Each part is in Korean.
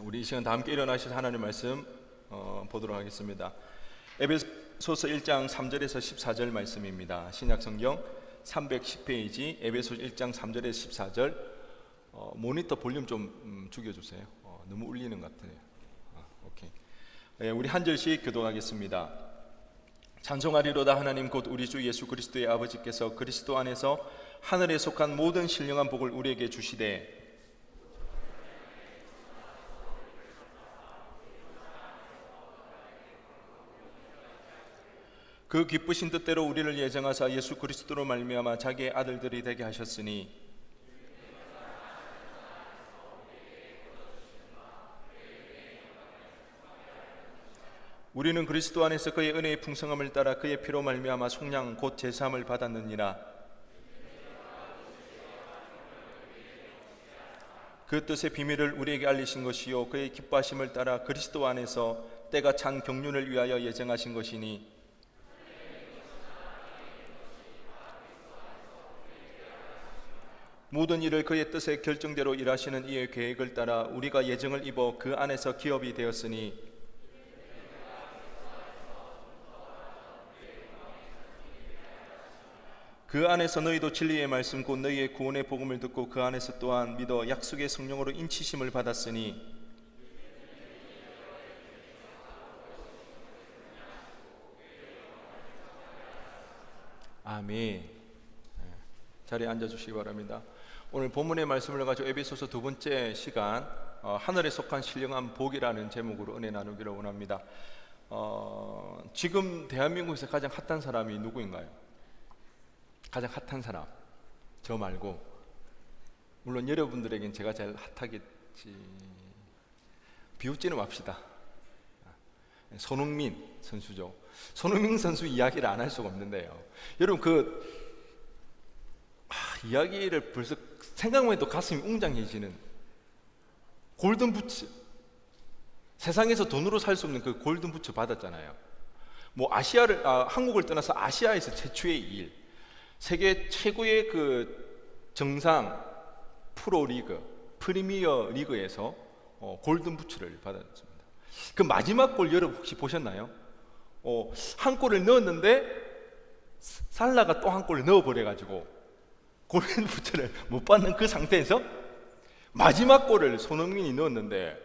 우리 이 시간 다 함께 일어나셔서 하나님 말씀 보도록 하겠습니다. 에베소서 1장 3절에서 14절 말씀입니다. 신약성경 310페이지 에베소서 1장 3절에서 14절. 모니터 볼륨 좀 죽여주세요. 너무 울리는 것 같아요. 오케이. 우리 한 절씩 교독하겠습니다. 찬송하리로다 하나님 곧 우리 주 예수 그리스도의 아버지께서 그리스도 안에서 하늘에 속한 모든 신령한 복을 우리에게 주시되 그 기쁘신 뜻대로 우리를 예정하사 예수 그리스도로 말미암아 자기의 아들들이 되게 하셨으니 우리는 그리스도 안에서 그의 은혜의 풍성함을 따라 그의 피로 말미암아 속량 곧 제사함을 받았느니라. 그 뜻의 비밀을 우리에게 알리신 것이요 그의 기뻐하심을 따라 그리스도 안에서 때가 찬 경륜을 위하여 예정하신 것이니 모든 일을 그의 뜻의 결정대로 일하시는 이의 계획을 따라 우리가 예정을 입어 그 안에서 기업이 되었으니 그 안에서 너희도 진리의 말씀 곧 너희의 구원의 복음을 듣고 그 안에서 또한 믿어 약속의 성령으로 인치심을 받았으니 아멘. 자리에 앉아주시기 바랍니다. 오늘 본문의 말씀을 가지고 에베소서 두 번째 시간 하늘에 속한 신령한 복이라는 제목으로 은혜 나누기를 원합니다. 지금 대한민국에서 가장 핫한 사람이 누구인가요? 가장 핫한 사람, 저 말고 물론 여러분들에겐 제가 제일 핫하겠지, 비웃지는 맙시다. 손흥민 선수죠. 손흥민 선수 이야기를 안 할 수가 없는데요, 여러분 이야기를 벌써 생각만 해도 가슴이 웅장해지는 골든 부츠, 세상에서 돈으로 살 수 없는 그 골든 부츠 받았잖아요. 뭐 한국을 떠나서 아시아에서 최초의 일, 세계 최고의 그 정상 프로리그, 프리미어 리그에서 골든 부츠를 받았습니다. 그 마지막 골 여러분 혹시 보셨나요? 한 골을 넣었는데 살라가 또 한 골을 넣어버려가지고 골든 부츠를 못 받는 그 상태에서 마지막 골을 손흥민이 넣었는데,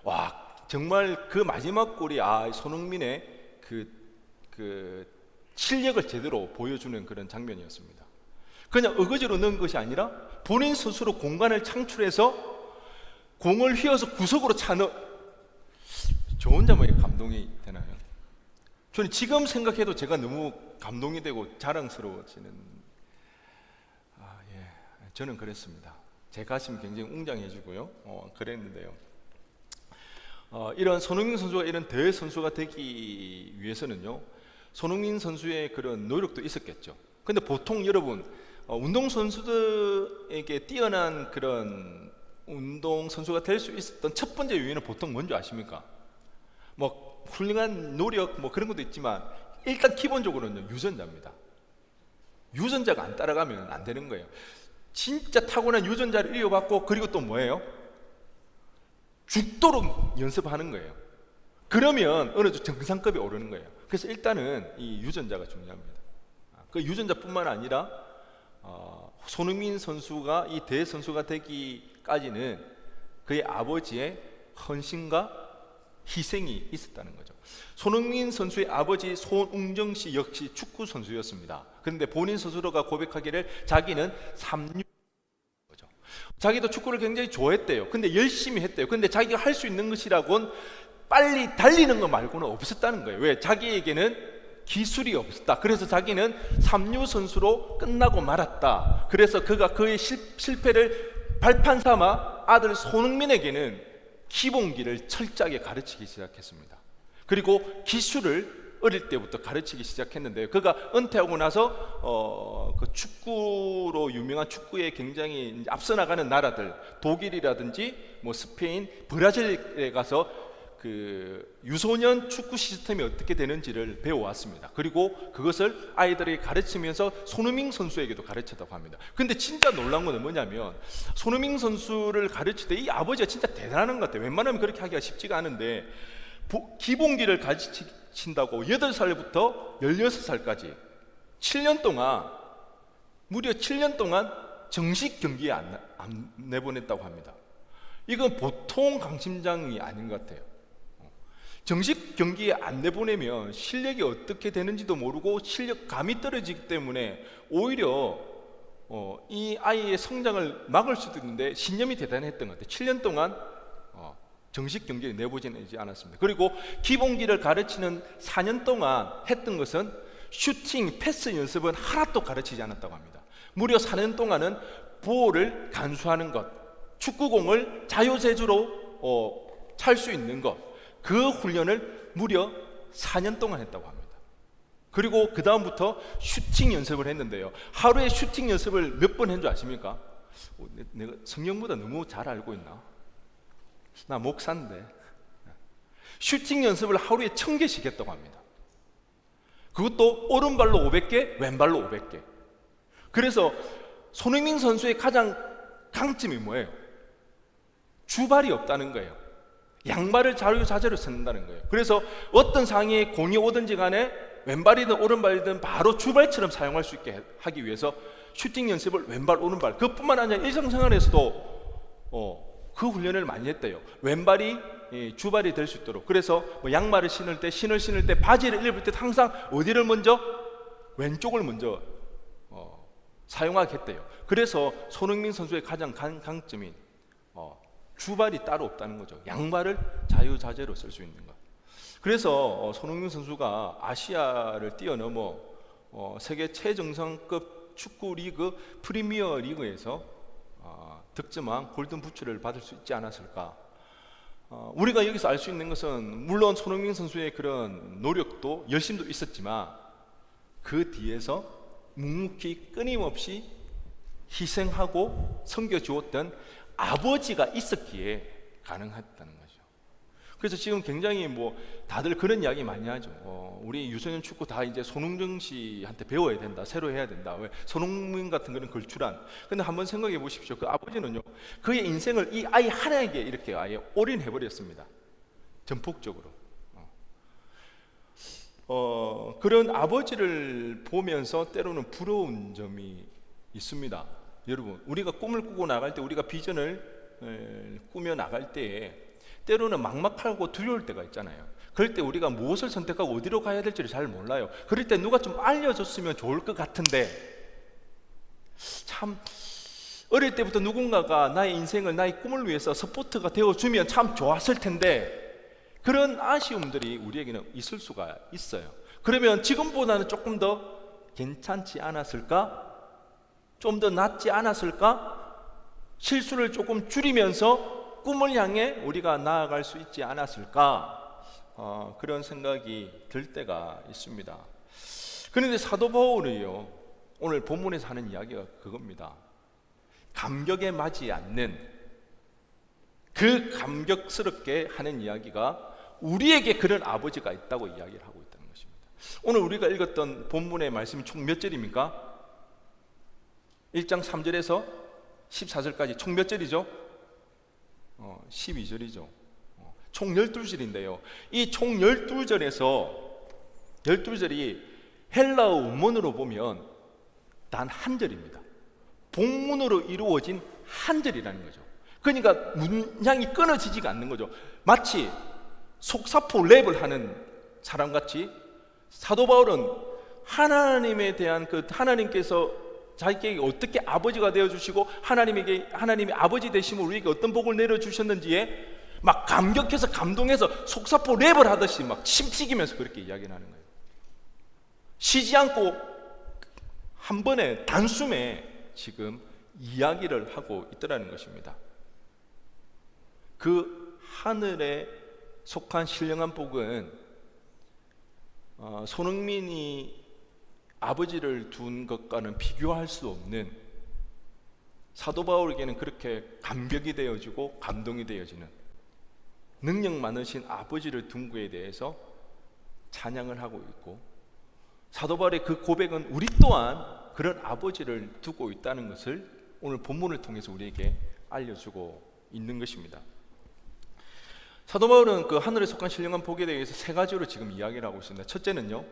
와, 정말 그 마지막 골이 손흥민의 그 실력을 제대로 보여주는 그런 장면이었습니다. 그냥 어거지로 넣은 것이 아니라 본인 스스로 공간을 창출해서 공을 휘어서 구석으로 저 혼자만 감동이 되나요? 저는 지금 생각해도 제가 너무 감동이 되고 자랑스러워지는, 저는 그랬습니다. 제 가슴이 굉장히 웅장해지고요. 그랬는데요. 이런 손흥민 선수가 이런 대회 선수가 되기 위해서는요, 손흥민 선수의 그런 노력도 있었겠죠. 근데 보통 여러분, 운동 선수들에게 뛰어난 그런 운동 선수가 될 수 있었던 첫 번째 요인은 보통 뭔지 아십니까? 뭐 훌륭한 노력 뭐 그런 것도 있지만 일단 기본적으로는 유전자입니다. 유전자가 안 따라가면 안 되는 거예요. 진짜 타고난 유전자를 이어받고, 그리고 또 뭐예요? 죽도록 연습하는 거예요. 그러면 어느 정도 정상급에 오르는 거예요. 그래서 일단은 이 유전자가 중요합니다. 그 유전자뿐만 아니라 손흥민 선수가 이 대선수가 되기까지는 그의 아버지의 헌신과 희생이 있었다는 거죠. 손흥민 선수의 아버지 손웅정 씨 역시 축구 선수였습니다. 그런데 본인 스스로가 고백하기를 자기는 거죠. 자기도 축구를 굉장히 좋아했대요. 근데 열심히 했대요. 근데 자기가 할 수 있는 것이라고는 빨리 달리는 것 말고는 없었다는 거예요. 왜? 자기에게는 기술이 없었다. 그래서 자기는 삼류 선수로 끝나고 말았다. 그래서 그가 그의 실패를 발판 삼아 아들 손흥민에게는 기본기를 철저하게 가르치기 시작했습니다. 그리고 기술을 어릴 때부터 가르치기 시작했는데요, 그가 은퇴하고 나서 그 축구로 유명한 축구에 굉장히 앞서 나가는 나라들, 독일이라든지 뭐 스페인, 브라질에 가서 그 유소년 축구 시스템이 어떻게 되는지를 배워왔습니다. 그리고 그것을 아이들에게 가르치면서 손흥민 선수에게도 가르쳤다고 합니다. 근데 진짜 놀라운 건 뭐냐면 손흥민 선수를 가르칠 때 이 아버지가 진짜 대단한 것 같아요. 웬만하면 그렇게 하기가 쉽지가 않은데 기본기를 가르친다고 8살부터 16살까지 7년 동안, 무려 7년 동안 정식 경기에 안 내보냈다고 합니다. 이건 보통 강심장이 아닌 것 같아요. 정식 경기에 안 내보내면 실력이 어떻게 되는지도 모르고 실력감이 떨어지기 때문에 오히려 이 아이의 성장을 막을 수도 있는데 신념이 대단했던 것 같아요. 7년 동안 정식 경기에 내보지는 않았습니다. 그리고 기본기를 가르치는 4년 동안 했던 것은 슈팅, 패스 연습은 하나도 가르치지 않았다고 합니다. 무려 4년 동안은 볼을 간수하는 것, 축구공을 자유제주로 찰 수 있는 것, 그 훈련을 무려 4년 동안 했다고 합니다. 그리고 그 다음부터 슈팅 연습을 했는데요. 하루에 슈팅 연습을 몇 번 한 줄 아십니까? 내가 성경보다 너무 잘 알고 있나? 나 목사인데. 슈팅 연습을 하루에 1000개씩 했다고 합니다. 그것도 오른발로 500개, 왼발로 500개. 그래서 손흥민 선수의 가장 강점이 뭐예요? 주발이 없다는 거예요. 양발을 자유자재로 쓴다는 거예요. 그래서 어떤 상황에 공이 오든지 간에 왼발이든 오른발이든 바로 주발처럼 사용할 수 있게 하기 위해서 슈팅 연습을 왼발, 오른발, 그뿐만 아니라 일상생활에서도 그 훈련을 많이 했대요. 왼발이 주발이 될 수 있도록. 그래서 뭐 양말을 신을 때, 신을 신을 때, 바지를 입을 때 항상 어디를 먼저? 왼쪽을 먼저 사용하게 했대요. 그래서 손흥민 선수의 가장 강점인 주발이 따로 없다는 거죠. 양발을 자유자재로 쓸 수 있는 것. 그래서 손흥민 선수가 아시아를 뛰어넘어 세계 최정상급 축구 리그 프리미어 리그에서 득점한 골든 부츠를 받을 수 있지 않았을까. 우리가 여기서 알 수 있는 것은 물론 손흥민 선수의 그런 노력도 열심도 있었지만 그 뒤에서 묵묵히 끊임없이 희생하고 섬겨주었던 아버지가 있었기에 가능했다는 거죠. 그래서 지금 굉장히 다들 그런 이야기 많이 하죠. 우리 유소년 축구 다 이제 손흥정 씨한테 배워야 된다, 새로 해야 된다. 왜? 손흥민 같은 그런 걸출한. 근데 한번 생각해 보십시오. 그 아버지는요, 그의 인생을 이 아이 하나에게 이렇게 아예 올인해 버렸습니다. 전폭적으로. 그런 아버지를 보면서 때로는 부러운 점이 있습니다. 여러분, 우리가 꿈을 꾸고 나갈 때, 우리가 비전을 꾸며 나갈 때에 때로는 막막하고 두려울 때가 있잖아요. 그럴 때 우리가 무엇을 선택하고 어디로 가야 될지를 잘 몰라요. 그럴 때 누가 좀 알려줬으면 좋을 것 같은데, 참 어릴 때부터 누군가가 나의 인생을, 나의 꿈을 위해서 서포트가 되어주면 참 좋았을 텐데, 그런 아쉬움들이 우리에게는 있을 수가 있어요. 그러면 지금보다는 조금 더 괜찮지 않았을까? 좀 더 낫지 않았을까? 실수를 조금 줄이면서 꿈을 향해 우리가 나아갈 수 있지 않았을까? 그런 생각이 들 때가 있습니다. 그런데 사도 바울이요, 오늘 본문에서 하는 이야기가 그겁니다. 감격에 맞지 않는, 그 감격스럽게 하는 이야기가 우리에게 그런 아버지가 있다고 이야기를 하고 있다는 것입니다. 오늘 우리가 읽었던 본문의 말씀이 총 몇 절입니까? 1장 3절에서 14절까지 총 몇 절이죠? 12절이죠. 총 12절인데요. 이 총 12절에서 12절이 헬라어 원문으로 보면 단 한 절입니다. 복문으로 이루어진 한 절이라는 거죠. 그러니까 문장이 끊어지지가 않는 거죠. 마치 속사포 랩을 하는 사람같이 사도 바울은 하나님에 대한 하나님께서 자기에게 어떻게 아버지가 되어주시고 하나님이 아버지 되심으로 우리에게 어떤 복을 내려주셨는지에 막 감격해서 감동해서 속사포 랩을 하듯이 막 침튀기면서 그렇게 이야기를 하는 거예요. 쉬지 않고 한 번에 단숨에 지금 이야기를 하고 있더라는 것입니다. 그 하늘에 속한 신령한 복은 손흥민이 아버지를 둔 것과는 비교할 수 없는, 사도 바울에게는 그렇게 감격이 되어지고 감동이 되어지는 능력 많으신 아버지를 둔 것에 대해서 찬양을 하고 있고, 사도 바울의 그 고백은 우리 또한 그런 아버지를 두고 있다는 것을 오늘 본문을 통해서 우리에게 알려주고 있는 것입니다. 사도 바울은 그 하늘에 속한 신령한 복에 대해서 세 가지로 지금 이야기를 하고 있습니다. 첫째는요,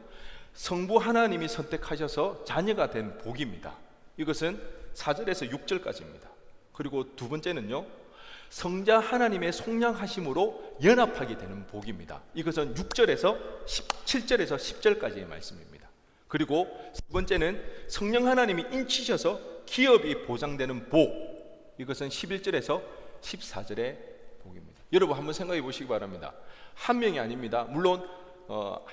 성부 하나님이 선택하셔서 자녀가 된 복입니다. 이것은 4절에서 6절까지입니다. 그리고 두 번째는요, 성자 하나님의 속량하심으로 연합하게 되는 복입니다. 이것은 6절에서 7절에서 10절까지의 말씀입니다. 그리고 세 번째는 성령 하나님이 인치셔서 기업이 보장되는 복, 이것은 11절에서 14절의 복입니다. 여러분 한번 생각해 보시기 바랍니다. 한 명이 아닙니다. 물론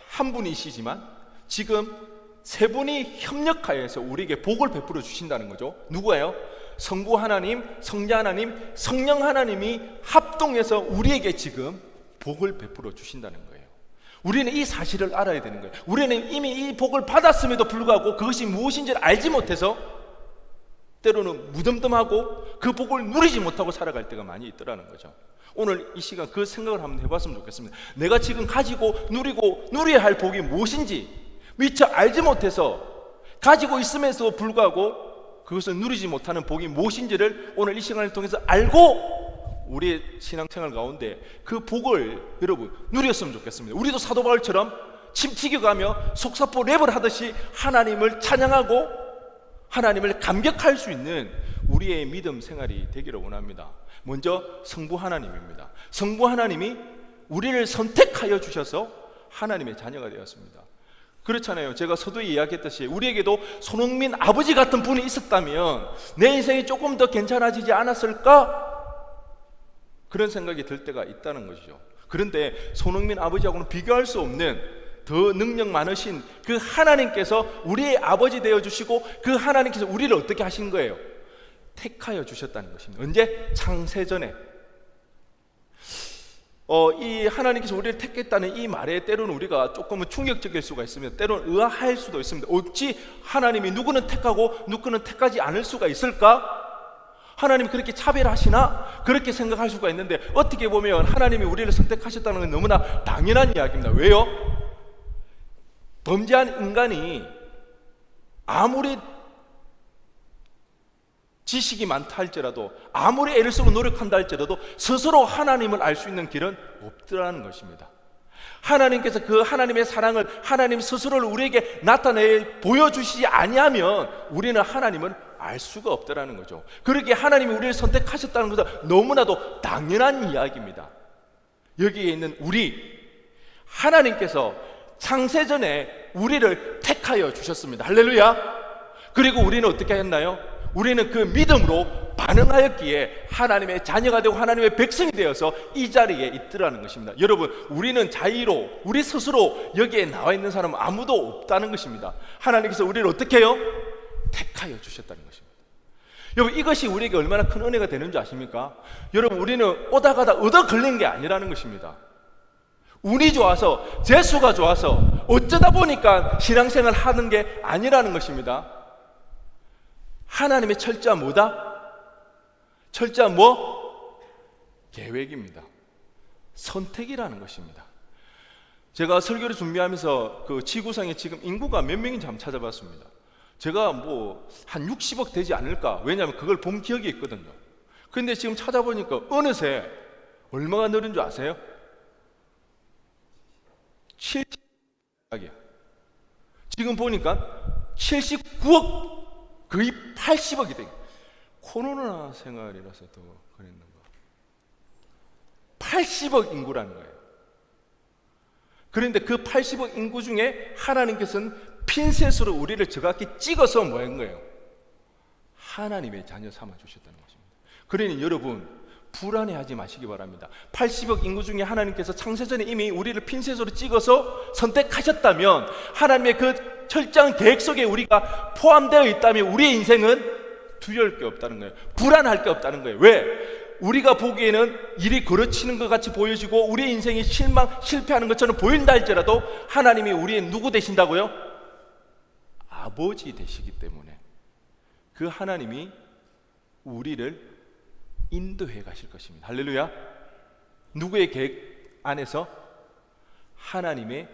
한 분이시지만 지금 세 분이 협력하여서 우리에게 복을 베풀어 주신다는 거죠. 누구예요? 성부 하나님, 성자 하나님, 성령 하나님이 합동해서 우리에게 지금 복을 베풀어 주신다는 거예요. 우리는 이 사실을 알아야 되는 거예요. 우리는 이미 이 복을 받았음에도 불구하고 그것이 무엇인지를 알지 못해서 때로는 무덤덤하고 그 복을 누리지 못하고 살아갈 때가 많이 있더라는 거죠. 오늘 이 시간 그 생각을 한번 해봤으면 좋겠습니다. 내가 지금 가지고 누리고 누려야 할 복이 무엇인지 미처 알지 못해서 가지고 있음에도 불구하고 그것을 누리지 못하는 복이 무엇인지를 오늘 이 시간을 통해서 알고 우리의 신앙생활 가운데 그 복을 여러분 누렸으면 좋겠습니다. 우리도 사도 바울처럼 침 튀겨가며 속사포 랩을 하듯이 하나님을 찬양하고 하나님을 감격할 수 있는 우리의 믿음 생활이 되기를 원합니다. 먼저 성부 하나님입니다. 성부 하나님이 우리를 선택하여 주셔서 하나님의 자녀가 되었습니다. 그렇잖아요. 제가 서두에 이야기했듯이 우리에게도 손흥민 아버지 같은 분이 있었다면 내 인생이 조금 더 괜찮아지지 않았을까? 그런 생각이 들 때가 있다는 것이죠. 그런데 손흥민 아버지하고는 비교할 수 없는 더 능력 많으신 그 하나님께서 우리의 아버지 되어주시고 그 하나님께서 우리를 어떻게 하신 거예요? 택하여 주셨다는 것입니다. 언제? 창세전에. 이 하나님께서 우리를 택했다는 이 말에 때로는 우리가 조금은 충격적일 수가 있습니다. 때로는 의아할 수도 있습니다. 어찌 하나님이 누구는 택하고 누구는 택하지 않을 수가 있을까? 하나님이 그렇게 차별하시나? 그렇게 생각할 수가 있는데 어떻게 보면 하나님이 우리를 선택하셨다는 건 너무나 당연한 이야기입니다. 왜요? 범죄한 인간이 아무리 지식이 많다 할지라도 아무리 애를 쓰고 노력한다 할지라도 스스로 하나님을 알 수 있는 길은 없더라는 것입니다. 하나님께서 그 하나님의 사랑을 하나님 스스로를 우리에게 나타내 보여주시지 아니하면 우리는 하나님을 알 수가 없더라는 거죠. 그렇게 하나님이 우리를 선택하셨다는 것은 너무나도 당연한 이야기입니다. 여기에 있는 우리 하나님께서 창세전에 우리를 택하여 주셨습니다. 할렐루야. 그리고 우리는 어떻게 했나요? 우리는 그 믿음으로 반응하였기에 하나님의 자녀가 되고 하나님의 백성이 되어서 이 자리에 있더라는 것입니다. 여러분, 우리는 자의로 우리 스스로 여기에 나와 있는 사람은 아무도 없다는 것입니다. 하나님께서 우리를 어떻게 해요? 택하여 주셨다는 것입니다. 여러분, 이것이 우리에게 얼마나 큰 은혜가 되는 줄 아십니까? 여러분, 우리는 오다 가다 얻어 걸린 게 아니라는 것입니다. 운이 좋아서 재수가 좋아서 어쩌다 보니까 신앙생활 하는 게 아니라는 것입니다. 하나님의 철저한 뭐다? 철저한 뭐? 계획입니다. 선택이라는 것입니다. 제가 설교를 준비하면서 그 지구상에 지금 인구가 몇 명인지 한번 찾아봤습니다. 제가 뭐 한 60억 되지 않을까? 왜냐하면 그걸 본 기억이 있거든요. 그런데 지금 찾아보니까 어느새 얼마가 늘은 줄 아세요? 70억이야. 지금 보니까 79억, 거의 80억이 돼. 코로나 생활이라서 더 그랬는가. 80억 인구라는 거예요. 그런데 그 80억 인구 중에 하나님께서는 핀셋으로 우리를 정확히 찍어서 뭐 한 거예요? 하나님의 자녀 삼아 주셨다는 것입니다. 그러니 여러분, 불안해하지 마시기 바랍니다. 80억 인구 중에 하나님께서 창세전에 이미 우리를 핀셋으로 찍어서 선택하셨다면, 하나님의 그 철저한 계획 속에 우리가 포함되어 있다면 우리의 인생은 두려울 게 없다는 거예요. 불안할 게 없다는 거예요. 왜? 우리가 보기에는 일이 그르치는 것 같이 보여지고 우리의 인생이 실패하는 것처럼 보인다 할지라도 하나님이 우리의 누구 되신다고요? 아버지 되시기 때문에 그 하나님이 우리를 인도해 가실 것입니다. 할렐루야. 누구의 계획 안에서? 하나님의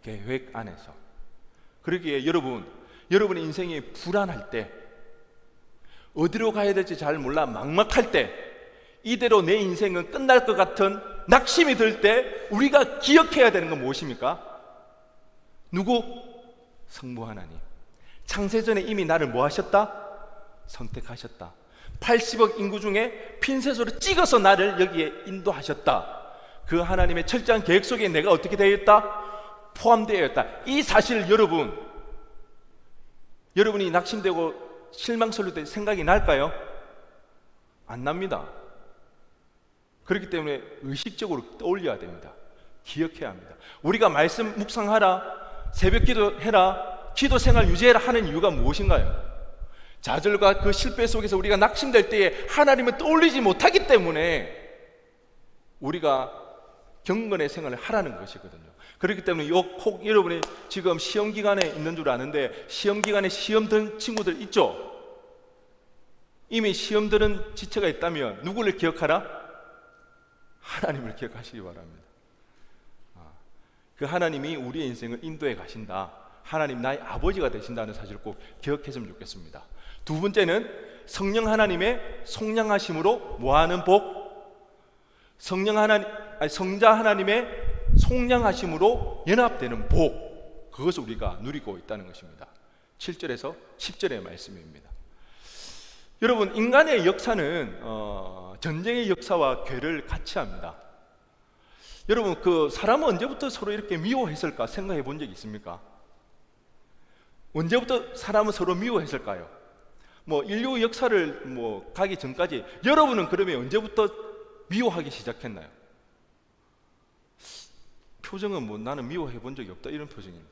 계획 안에서. 그러기에 여러분의 인생이 불안할 때, 어디로 가야 될지 잘 몰라 막막할 때, 이대로 내 인생은 끝날 것 같은 낙심이 들 때 우리가 기억해야 되는 건 무엇입니까? 누구? 성부 하나님. 창세전에 이미 나를 뭐 하셨다? 선택하셨다. 80억 인구 중에 핀셋으로 찍어서 나를 여기에 인도하셨다. 그 하나님의 철저한 계획 속에 내가 어떻게 되어 있다? 포함되어 있다. 이 사실 여러분이 낙심되고 실망스러울 때 생각이 날까요? 안 납니다. 그렇기 때문에 의식적으로 떠올려야 됩니다. 기억해야 합니다. 우리가 말씀 묵상하라, 새벽 기도해라, 기도 생활 유지해라 하는 이유가 무엇인가요? 좌절과 그 실패 속에서 우리가 낙심될 때에 하나님을 떠올리지 못하기 때문에 우리가 경건의 생활을 하라는 것이거든요. 그렇기 때문에 꼭 여러분이 지금 시험 기간에 있는 줄 아는데, 시험 기간에 시험 든 친구들 있죠? 이미 시험 들은 지체가 있다면 누구를 기억하라? 하나님을 기억하시기 바랍니다. 그 하나님이 우리의 인생을 인도해 가신다. 하나님 나의 아버지가 되신다는 사실을 꼭 기억했으면 좋겠습니다. 두 번째는 성령 하나님의 속량하심으로 뭐하는 복? 성자 하나님의 속량하심으로 연합되는 복, 그것을 우리가 누리고 있다는 것입니다. 7절에서 10절의 말씀입니다. 여러분, 인간의 역사는 전쟁의 역사와 괴를 같이 합니다. 여러분, 그 사람은 언제부터 서로 이렇게 미워했을까 생각해 본 적 있습니까? 언제부터 사람은 서로 미워했을까요? 인류 역사를 가기 전까지 여러분은 그러면 언제부터 미워하기 시작했나요? 표정은 나는 미워해 본 적이 없다, 이런 표정입니다.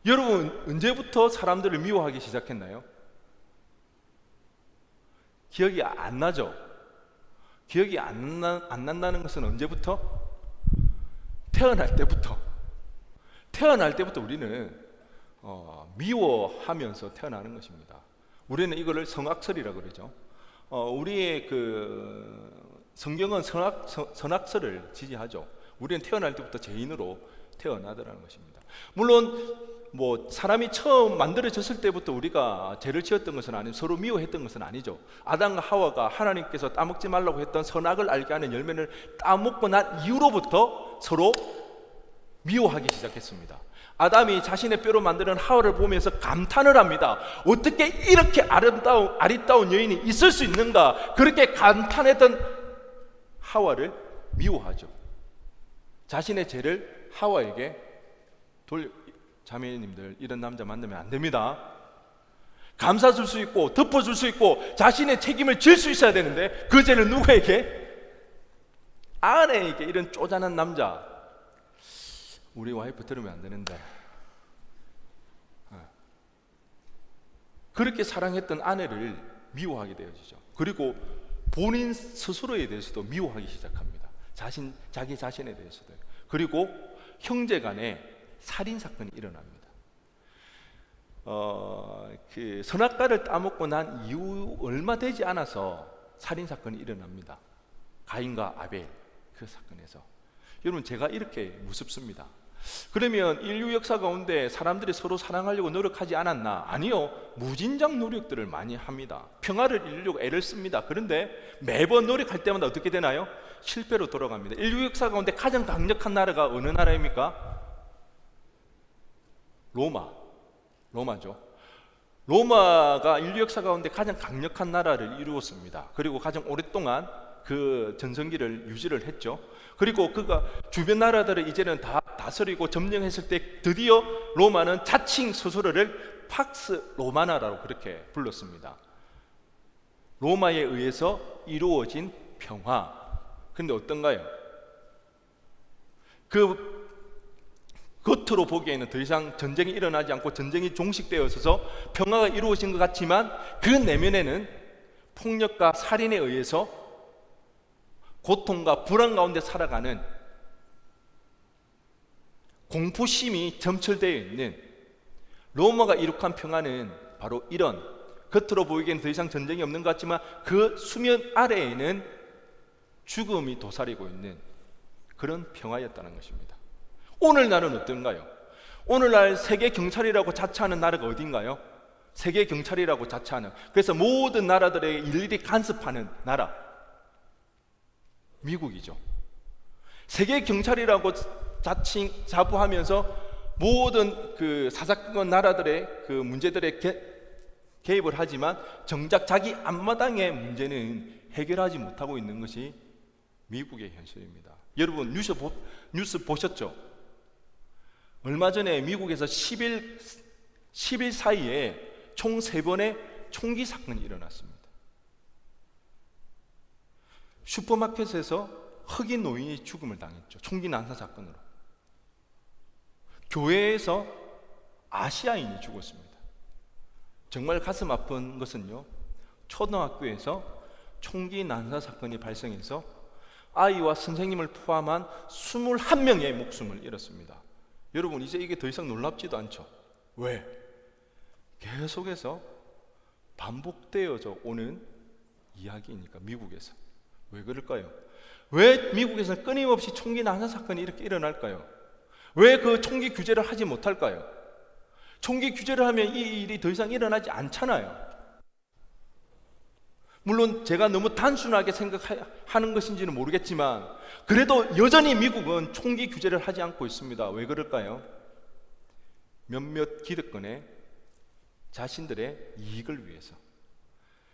여러분 언제부터 사람들을 미워하기 시작했나요? 기억이 안 나죠? 기억이 안 난다는 것은 언제부터? 태어날 때부터 우리는 미워하면서 태어나는 것입니다. 우리는 이거를 성악설이라고 그러죠. 우리의 성경은 선악설을 지지하죠. 우리는 태어날 때부터 죄인으로 태어나더라는 것입니다. 물론 사람이 처음 만들어졌을 때부터 우리가 죄를 지었던 것은 아니고 서로 미워했던 것은 아니죠. 아담과 하와가 하나님께서 따먹지 말라고 했던 선악을 알게 하는 열매를 따먹고 난 이후로부터 서로 미워하기 시작했습니다. 아담이 자신의 뼈로 만드는 하와를 보면서 감탄을 합니다. 어떻게 이렇게 아리따운 여인이 있을 수 있는가? 그렇게 감탄했던 하와를 미워하죠. 자신의 죄를 하와에게 자매님들, 이런 남자 만나면 안 됩니다. 감싸줄 수 있고 덮어줄 수 있고 자신의 책임을 질 수 있어야 되는데, 그 죄를 누구에게? 아내에게. 이런 쪼잔한 남자, 우리 와이프 들으면 안 되는데, 그렇게 사랑했던 아내를 미워하게 되어지죠. 그리고 본인 스스로에 대해서도 미워하기 시작합니다. 자기 자신에 대해서도. 그리고 형제 간에 살인 사건이 일어납니다. 선악과를 따먹고 난 이후 얼마 되지 않아서 살인 사건이 일어납니다. 가인과 아벨, 그 사건에서. 여러분, 제가 이렇게 무섭습니다. 그러면 인류 역사 가운데 사람들이 서로 사랑하려고 노력하지 않았나? 아니요, 무진장 노력들을 많이 합니다. 평화를 이루려고 애를 씁니다. 그런데 매번 노력할 때마다 어떻게 되나요? 실패로 돌아갑니다. 인류 역사 가운데 가장 강력한 나라가 어느 나라입니까? 로마죠. 로마가 인류 역사 가운데 가장 강력한 나라를 이루었습니다. 그리고 가장 오랫동안 그 전성기를 유지를 했죠. 그리고 그가 주변 나라들을 이제는 다 다스리고 점령했을 때 드디어 로마는 자칭 스스로를 팍스 로마나라고 그렇게 불렀습니다. 로마에 의해서 이루어진 평화. 근데 어떤가요? 그 겉으로 보기에는 더 이상 전쟁이 일어나지 않고 전쟁이 종식되어 있어서 평화가 이루어진 것 같지만, 그 내면에는 폭력과 살인에 의해서 고통과 불안 가운데 살아가는 공포심이 점철되어 있는, 로마가 이룩한 평화는 바로 이런, 겉으로 보이기에는 더 이상 전쟁이 없는 것 같지만 그 수면 아래에는 죽음이 도사리고 있는 그런 평화였다는 것입니다. 오늘날은 어떤가요? 오늘날 세계 경찰이라고 자처하는 나라가 어딘가요? 세계 경찰이라고 자처하는, 그래서 모든 나라들의 일일이 간섭하는 나라, 미국이죠. 세계 경찰이라고 자부하면서 모든 그 사사건 나라들의 그 문제들에 개입을 하지만 정작 자기 앞마당의 문제는 해결하지 못하고 있는 것이 미국의 현실입니다. 여러분 뉴스 보셨죠? 얼마 전에 미국에서 10일 사이에 총 3번의 총기 사건이 일어났습니다. 슈퍼마켓에서 흑인 노인이 죽음을 당했죠. 총기 난사 사건으로. 교회에서 아시아인이 죽었습니다. 정말 가슴 아픈 것은요, 초등학교에서 총기 난사 사건이 발생해서 아이와 선생님을 포함한 21명의 목숨을 잃었습니다. 여러분, 이제 이게 더 이상 놀랍지도 않죠. 왜? 계속해서 반복되어져 오는 이야기이니까. 미국에서 왜 그럴까요? 왜 미국에서 끊임없이 총기 난사 사건이 이렇게 일어날까요? 왜 그 총기 규제를 하지 못할까요? 총기 규제를 하면 이 일이 더 이상 일어나지 않잖아요. 물론 제가 너무 단순하게 생각하는 것인지는 모르겠지만 그래도 여전히 미국은 총기 규제를 하지 않고 있습니다. 왜 그럴까요? 몇몇 기득권의 자신들의 이익을 위해서,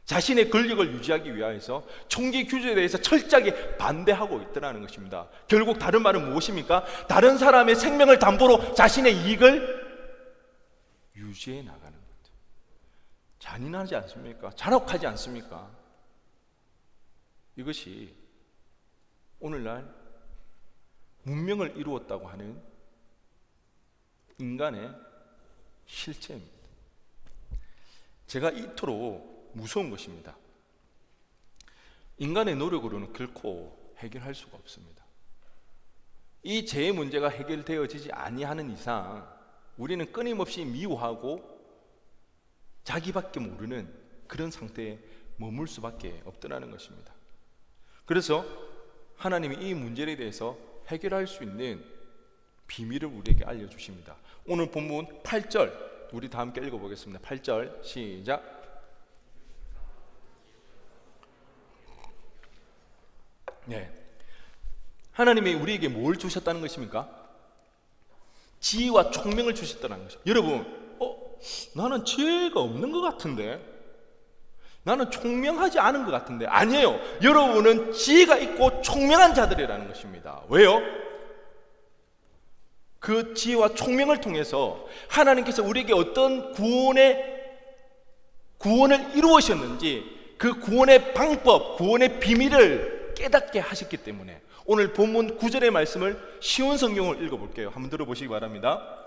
자신의 권력을 유지하기 위해서 총기 규제에 대해서 철저하게 반대하고 있다는 것입니다. 결국 다른 말은 무엇입니까? 다른 사람의 생명을 담보로 자신의 이익을 유지해 나가는 것. 잔인하지 않습니까? 잔혹하지 않습니까? 이것이 오늘날 문명을 이루었다고 하는 인간의 실체입니다. 제가 이토록 무서운 것입니다. 인간의 노력으로는 결코 해결할 수가 없습니다. 이 재해 문제가 해결되어지지 아니하는 이상 우리는 끊임없이 미워하고 자기밖에 모르는 그런 상태에 머물 수밖에 없더라는 것입니다. 그래서 하나님이 이 문제에 대해서 해결할 수 있는 비밀을 우리에게 알려주십니다. 오늘 본문 8절 우리 다 함께 읽어보겠습니다. 8절 시작. 네, 하나님이 우리에게 뭘 주셨다는 것입니까? 지혜와 총명을 주셨다는 것입니다. 여러분, 나는 지혜가 없는 것 같은데, 나는 총명하지 않은 것 같은데, 아니에요. 여러분은 지혜가 있고 총명한 자들이라는 것입니다. 왜요? 그 지혜와 총명을 통해서 하나님께서 우리에게 어떤 구원을 이루으셨는지 그 구원의 방법, 구원의 비밀을 깨닫게 하셨기 때문에 오늘 본문 9절의 말씀을 쉬운 성경을 읽어볼게요. 한번 들어보시기 바랍니다.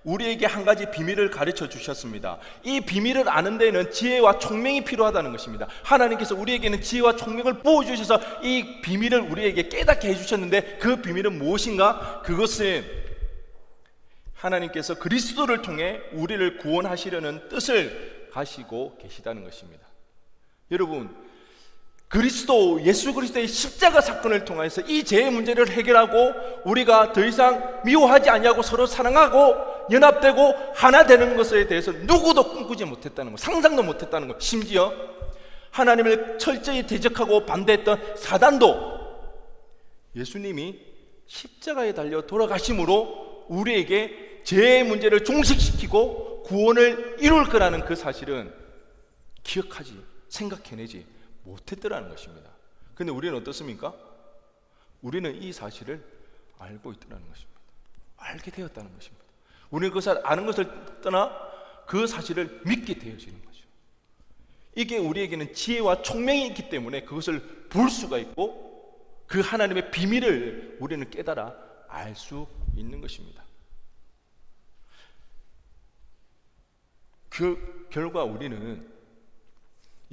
우리에게 한 가지 비밀을 가르쳐 주셨습니다. 이 비밀을 아는 데는 지혜와 총명이 필요하다는 것입니다. 하나님께서 우리에게는 지혜와 총명을 부어주셔서 이 비밀을 우리에게 깨닫게 해주셨는데 그 비밀은 무엇인가? 그것은 하나님께서 그리스도를 통해 우리를 구원하시려는 뜻을 가지고 계시다는 것입니다. 여러분, 예수 그리스도의 십자가 사건을 통해서 이 죄의 문제를 해결하고 우리가 더 이상 미워하지 아니하고 서로 사랑하고 연합되고 하나 되는 것에 대해서 누구도 꿈꾸지 못했다는 것, 상상도 못했다는 것, 심지어 하나님을 철저히 대적하고 반대했던 사단도 예수님이 십자가에 달려 돌아가심으로 우리에게 죄의 문제를 종식시키고 구원을 이룰 거라는 그 사실은 기억하지, 생각해내지 못했더라는 것입니다. 그런데 우리는 어떻습니까? 우리는 이 사실을 알고 있더라는 것입니다. 알게 되었다는 것입니다. 우리는 그것을 아는 것을 떠나 그 사실을 믿게 되어지는 거죠. 이게 우리에게는 지혜와 총명이 있기 때문에 그것을 볼 수가 있고 그 하나님의 비밀을 우리는 깨달아 알 수 있는 것입니다. 그 결과 우리는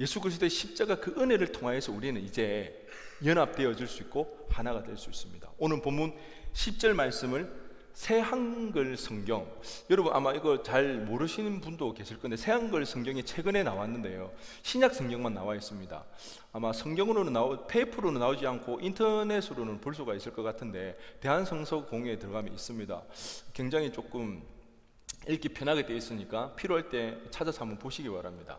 예수 그리스도의 십자가 그 은혜를 통하여서 우리는 이제 연합되어질 수 있고 하나가 될 수 있습니다. 오늘 본문 10절 말씀을 새 한글 성경, 여러분 아마 이거 잘 모르시는 분도 계실 건데 새 한글 성경이 최근에 나왔는데요, 신약 성경만 나와 있습니다. 아마 성경으로는 페이퍼로는 나오지 않고 인터넷으로는 볼 수가 있을 것 같은데 대한성서공회에 들어가면 있습니다. 굉장히 조금 읽기 편하게 되어 있으니까 필요할 때 찾아서 한번 보시기 바랍니다.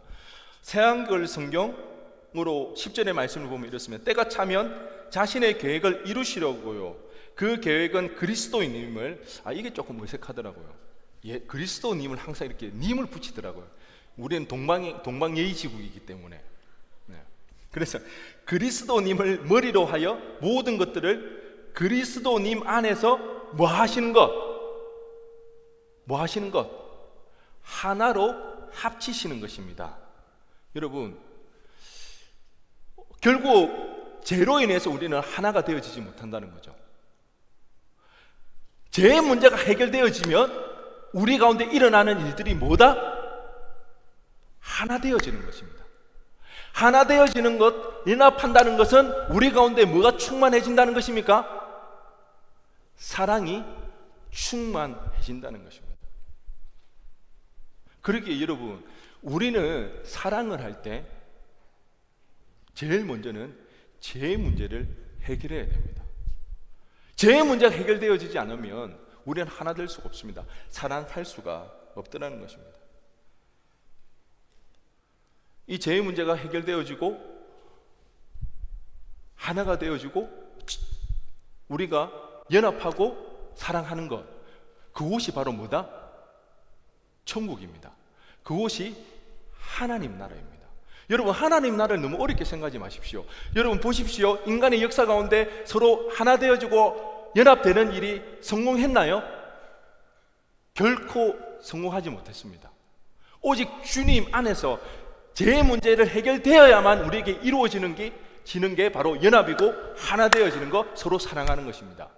새 한글 성경으로 10절의 말씀을 보면 이렇습니다. 때가 차면 자신의 계획을 이루시려고요, 그 계획은 그리스도인임을, 이게 조금 어색하더라고요. 그리스도님을 항상 이렇게 님을 붙이더라고요. 우리는 동방예의지국이기 때문에. 네. 그래서 그리스도님을 머리로 하여 모든 것들을 그리스도님 안에서 뭐 하시는 것? 하나로 합치시는 것입니다. 여러분, 결국 죄로 인해서 우리는 하나가 되어지지 못한다는 거죠. 죄의 문제가 해결되어지면 우리 가운데 일어나는 일들이 뭐다? 하나 되어지는 것입니다. 하나 되어지는 것, 연합한다는 것은 우리 가운데 뭐가 충만해진다는 것입니까? 사랑이 충만해진다는 것입니다. 그러기에 여러분, 우리는 사랑을 할 때 제일 먼저는 죄의 문제를 해결해야 됩니다. 죄의 문제가 해결되어지지 않으면 우리는 하나 될 수가 없습니다. 사랑할 수가 없다는 것입니다. 이 죄의 문제가 해결되어지고 하나가 되어지고 우리가 연합하고 사랑하는 것, 그곳이 바로 뭐다? 천국입니다. 그곳이 하나님 나라입니다. 여러분, 하나님 나라를 너무 어렵게 생각하지 마십시오. 여러분 보십시오. 인간의 역사 가운데 서로 하나 되어지고 연합되는 일이 성공했나요? 결코 성공하지 못했습니다. 오직 주님 안에서 죄의 문제를 해결되어야만 우리에게 이루어지는 게 바로 연합이고 하나 되어지는 것, 서로 사랑하는 것입니다.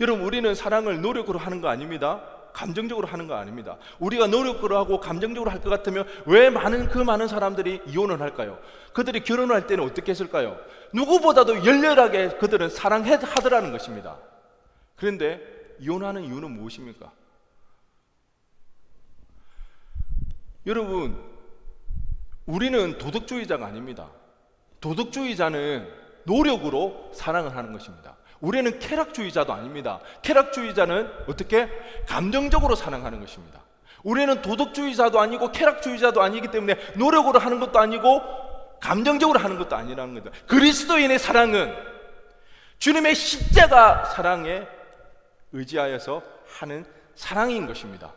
여러분, 우리는 사랑을 노력으로 하는 거 아닙니다. 감정적으로 하는 거 아닙니다. 우리가 노력으로 하고 감정적으로 할 것 같으면 왜 많은 사람들이 이혼을 할까요? 그들이 결혼할 때는 어떻게 했을까요? 누구보다도 열렬하게 그들은 사랑하더라는 것입니다. 그런데 이혼하는 이유는 무엇입니까? 여러분, 우리는 도덕주의자가 아닙니다. 도덕주의자는 노력으로 사랑을 하는 것입니다. 우리는 쾌락주의자도 아닙니다. 쾌락주의자는 어떻게? 감정적으로 사랑하는 것입니다. 우리는 도덕주의자도 아니고 쾌락주의자도 아니기 때문에 노력으로 하는 것도 아니고 감정적으로 하는 것도 아니라는 겁니다. 그리스도인의 사랑은 주님의 십자가 사랑에 의지하여서 하는 사랑인 것입니다.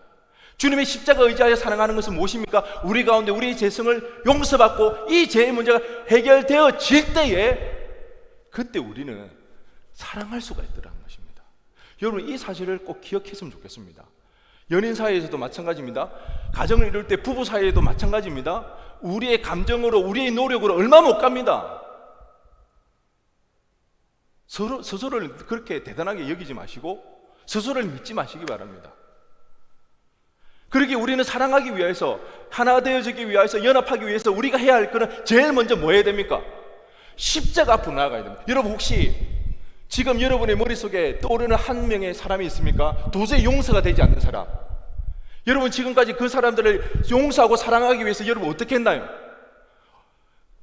주님의 십자가 의지하여 사랑하는 것은 무엇입니까? 우리 가운데 우리의 죄성을 용서받고 이 죄의 문제가 해결되어질 때에 그때 우리는 사랑할 수가 있더라는 것입니다. 여러분, 이 사실을 꼭 기억했으면 좋겠습니다. 연인 사이에서도 마찬가지입니다. 가정을 이룰 때 부부 사이에도 마찬가지입니다. 우리의 감정으로, 우리의 노력으로 얼마 못 갑니다. 스스로를 그렇게 대단하게 여기지 마시고 스스로를 믿지 마시기 바랍니다. 그러기에 우리는 사랑하기 위해서, 하나 되어지기 위해서, 연합하기 위해서 우리가 해야 할 것은 제일 먼저 뭐 해야 됩니까? 십자가 앞으로 나아가야 됩니다. 여러분, 혹시 지금 여러분의 머릿속에 떠오르는 한 명의 사람이 있습니까? 도저히 용서가 되지 않는 사람. 여러분, 지금까지 그 사람들을 용서하고 사랑하기 위해서 여러분 어떻게 했나요?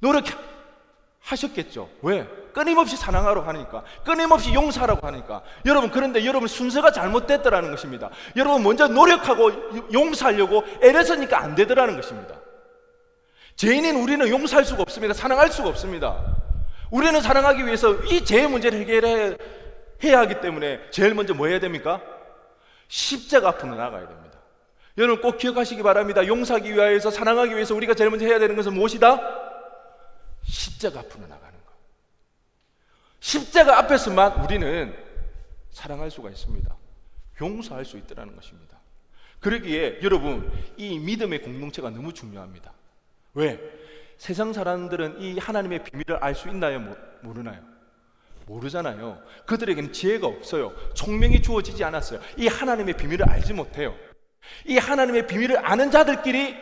노력하셨겠죠. 왜? 끊임없이 사랑하라고 하니까, 끊임없이 용서하라고 하니까. 여러분, 그런데 여러분 순서가 잘못됐더라는 것입니다. 여러분 먼저 노력하고 용서하려고 애를 쓰니까 안 되더라는 것입니다. 죄인인 우리는 용서할 수가 없습니다. 사랑할 수가 없습니다. 우리는 사랑하기 위해서 이 죄의 문제를 해결해야 하기 때문에 제일 먼저 뭐 해야 됩니까? 십자가 앞으로 나아가야 됩니다. 여러분 꼭 기억하시기 바랍니다. 용서하기 위해서, 사랑하기 위해서 우리가 제일 먼저 해야 되는 것은 무엇이다? 십자가 앞으로 나가는 것. 십자가 앞에서만 우리는 사랑할 수가 있습니다. 용서할 수 있다는 것입니다. 그러기에 여러분, 이 믿음의 공동체가 너무 중요합니다. 왜? 세상 사람들은 이 하나님의 비밀을 알 수 있나요? 모르나요? 모르잖아요. 그들에게는 지혜가 없어요. 총명이 주어지지 않았어요. 이 하나님의 비밀을 알지 못해요. 이 하나님의 비밀을 아는 자들끼리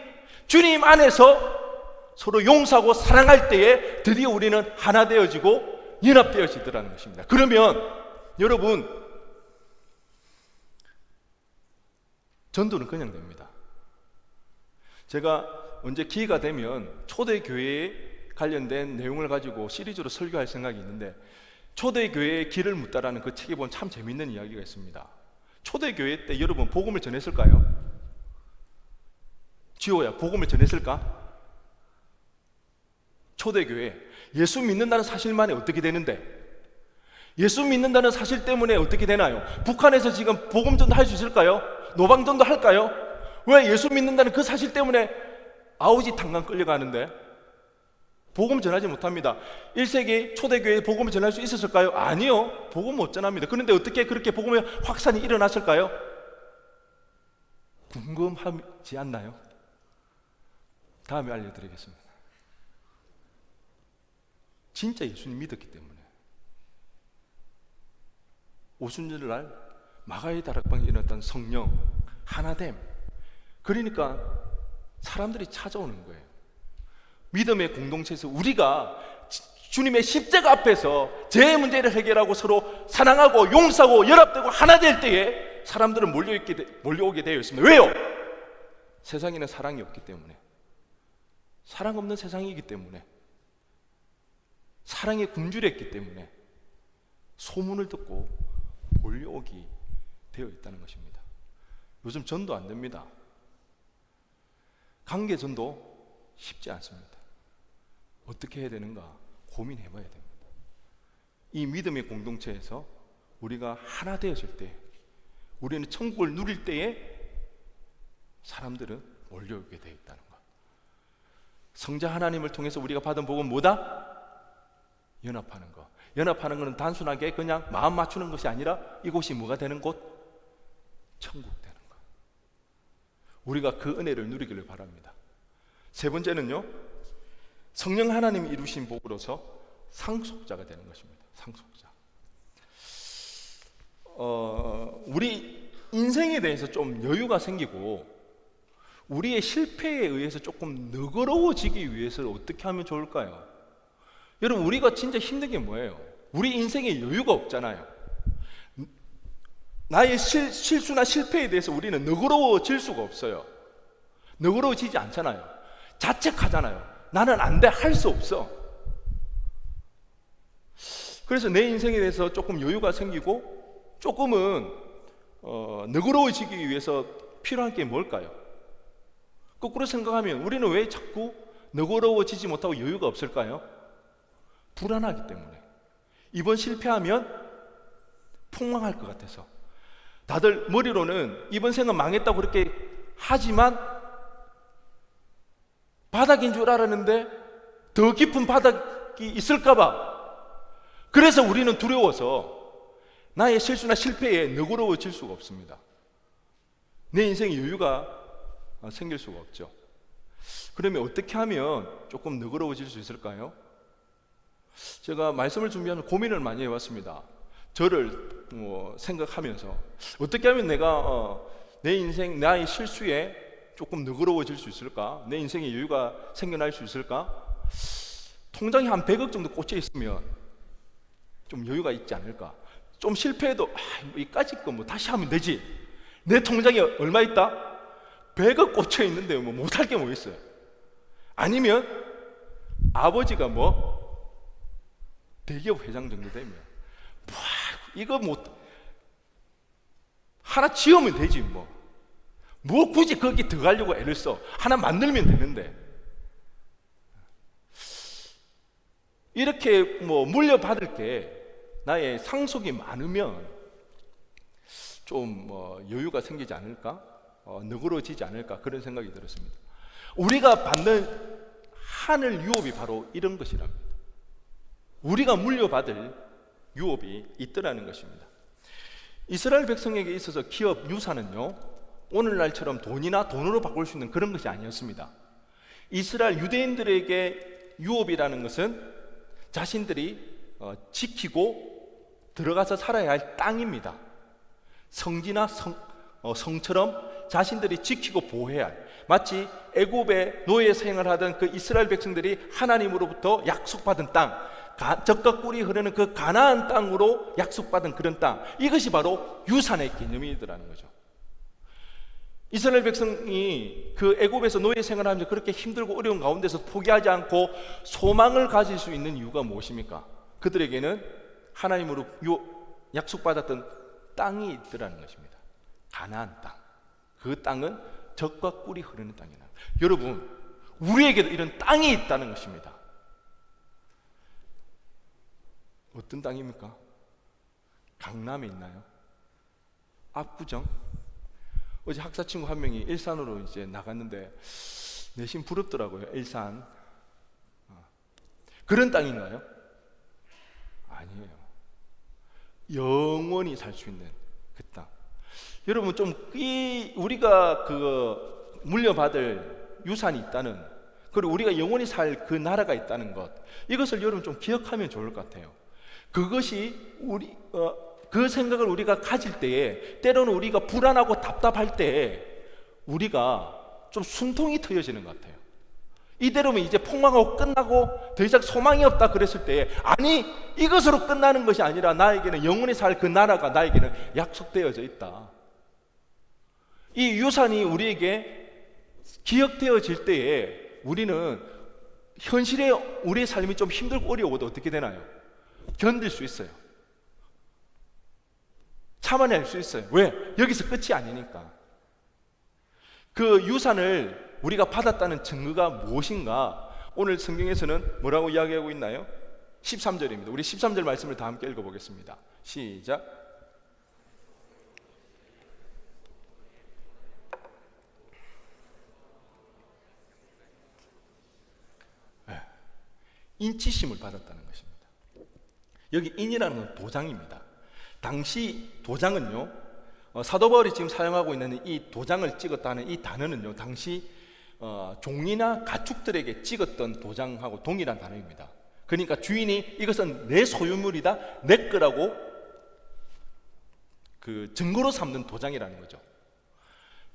주님 안에서 서로 용서하고 사랑할 때에 드디어 우리는 하나 되어지고 연합되어지더라는 것입니다. 그러면 여러분, 전도는 그냥 됩니다. 제가 언제 기회가 되면 초대교회에 관련된 내용을 가지고 시리즈로 설교할 생각이 있는데, 초대교회의 길을 묻다라는 그 책에 보면 참 재밌는 이야기가 있습니다. 초대교회 때 여러분 복음을 전했을까요? 지호야, 복음을 전했을까? 초대교회 예수 믿는다는 사실만에 어떻게 되는데, 예수 믿는다는 사실 때문에 어떻게 되나요? 북한에서 지금 복음전도 할 수 있을까요? 노방전도 할까요? 왜? 예수 믿는다는 그 사실 때문에 아우지 탄광 끌려가는데 복음 전하지 못합니다. 1세기 초대교회에 복음을 전할 수 있었을까요? 아니요, 복음 못 전합니다. 그런데 어떻게 그렇게 복음의 확산이 일어났을까요? 궁금하지 않나요? 다음에 알려드리겠습니다. 진짜 예수님 믿었기 때문에. 오순절날 마가의 다락방에 일어났던 성령 하나됨, 그러니까 사람들이 찾아오는 거예요. 믿음의 공동체에서 우리가 주님의 십자가 앞에서 제 문제를 해결하고 서로 사랑하고 용서하고 연합되고 하나 될 때에 사람들은 몰려오게 되어 있습니다. 왜요? 세상에는 사랑이 없기 때문에, 사랑 없는 세상이기 때문에, 사랑에 굶주렸기 때문에 소문을 듣고 몰려오게 되어 있다는 것입니다. 요즘 전도 안 됩니다. 관계 전도 쉽지 않습니다. 어떻게 해야 되는가 고민해 봐야 됩니다. 이 믿음의 공동체에서 우리가 하나 되었을 때, 우리는 천국을 누릴 때에 사람들은 몰려오게 되어 있다는 것. 성자 하나님을 통해서 우리가 받은 복은 뭐다? 연합하는 것. 연합하는 것은 단순하게 그냥 마음 맞추는 것이 아니라 이곳이 뭐가 되는 곳? 천국 되는 것. 우리가 그 은혜를 누리기를 바랍니다. 세 번째는요, 성령 하나님이 이루신 복으로서 상속자가 되는 것입니다. 상속자. 우리 인생에 대해서 좀 여유가 생기고 우리의 실패에 의해서 조금 너그러워지기 위해서 어떻게 하면 좋을까요? 여러분, 우리가 진짜 힘든 게 뭐예요? 우리 인생에 여유가 없잖아요. 나의 실수나 실패에 대해서 우리는 너그러워질 수가 없어요. 너그러워지지 않잖아요. 자책하잖아요. 나는 안 돼, 할 수 없어. 그래서 내 인생에 대해서 조금 여유가 생기고 조금은 너그러워지기 위해서 필요한 게 뭘까요? 거꾸로 생각하면 우리는 왜 자꾸 너그러워지지 못하고 여유가 없을까요? 불안하기 때문에. 이번 실패하면 폭망할 것 같아서. 다들 머리로는 이번 생은 망했다고 그렇게 하지만 바닥인 줄 알았는데 더 깊은 바닥이 있을까봐, 그래서 우리는 두려워서 나의 실수나 실패에 너그러워질 수가 없습니다. 내 인생에 여유가 생길 수가 없죠. 그러면 어떻게 하면 조금 너그러워질 수 있을까요? 제가 말씀을 준비하면서 고민을 많이 해왔습니다. 저를 생각하면서 어떻게 하면 내가 내 인생, 나의 실수에 조금 너그러워질 수 있을까? 내 인생에 여유가 생겨날 수 있을까? 통장에 한 100억 정도 꽂혀 있으면 좀 여유가 있지 않을까? 좀 실패해도 이까짓 거 뭐 다시 하면 되지. 내 통장에 얼마 있다? 100억 꽂혀 있는데 뭐 못할 게 뭐 있어요? 아니면 아버지가 대기업 회장 정도 되면 이거 하나 지으면 되지 뭐 굳이 거기 들어가려고 애를 써. 하나 만들면 되는데. 이렇게 물려받을 게 나의 상속이 많으면 좀 여유가 생기지 않을까? 너그러워지지 않을까? 그런 생각이 들었습니다. 우리가 받는 하늘 유업이 바로 이런 것이랍니다. 우리가 물려받을 유업이 있더라는 것입니다. 이스라엘 백성에게 있어서 기업 유산은요, 오늘날처럼 돈으로 바꿀 수 있는 그런 것이 아니었습니다. 이스라엘 유대인들에게 유업이라는 것은 자신들이 지키고 들어가서 살아야 할 땅입니다. 성지나 성처럼 자신들이 지키고 보호해야 할, 마치 애굽의 노예 생활하던 그 이스라엘 백성들이 하나님으로부터 약속받은 땅, 젖과 꿀이 흐르는 그 가나안 땅으로 약속받은 그런 땅, 이것이 바로 유산의 개념이더라는 거죠. 이스라엘 백성이 그 애굽에서 노예 생활하면서 그렇게 힘들고 어려운 가운데서 포기하지 않고 소망을 가질 수 있는 이유가 무엇입니까? 그들에게는 하나님으로 약속받았던 땅이 있더라는 것입니다. 가나안 땅. 그 땅은 젖과 꿀이 흐르는 땅이라. 여러분, 우리에게도 이런 땅이 있다는 것입니다. 어떤 땅입니까? 강남에 있나요? 압구정? 어제 학사 친구 한 명이 일산으로 이제 나갔는데 내심 부럽더라고요. 일산. 그런 땅인가요? 아니에요. 영원히 살 수 있는 그 땅. 여러분, 좀 우리가 그 물려받을 유산이 있다는, 그리고 우리가 영원히 살 그 나라가 있다는 것, 이것을 여러분 좀 기억하면 좋을 것 같아요. 그것이 그 생각을 우리가 가질 때에, 때로는 우리가 불안하고 답답할 때에 우리가 좀 숨통이 트여지는 것 같아요. 이대로면 이제 폭망하고 끝나고 더 이상 소망이 없다 그랬을 때에, 아니, 이것으로 끝나는 것이 아니라 나에게는 영원히 살 그 나라가 나에게는 약속되어져 있다. 이 유산이 우리에게 기억되어질 때에 우리는 현실에 우리의 삶이 좀 힘들고 어려워도 어떻게 되나요? 견딜 수 있어요. 참아낼 수 있어요. 왜? 여기서 끝이 아니니까. 그 유산을 우리가 받았다는 증거가 무엇인가? 오늘 성경에서는 뭐라고 이야기하고 있나요? 13절입니다. 우리 13절 말씀을 다 함께 읽어보겠습니다. 시작. 인치심을 받았다는 것입니다. 여기 인이라는 건 도장입니다. 당시 도장은요, 사도 바울이 지금 사용하고 있는 이 도장을 찍었다는 이 단어는요, 당시 종이나 가축들에게 찍었던 도장하고 동일한 단어입니다. 그러니까 주인이 이것은 내 소유물이다, 내 거라고 그 증거로 삼는 도장이라는 거죠.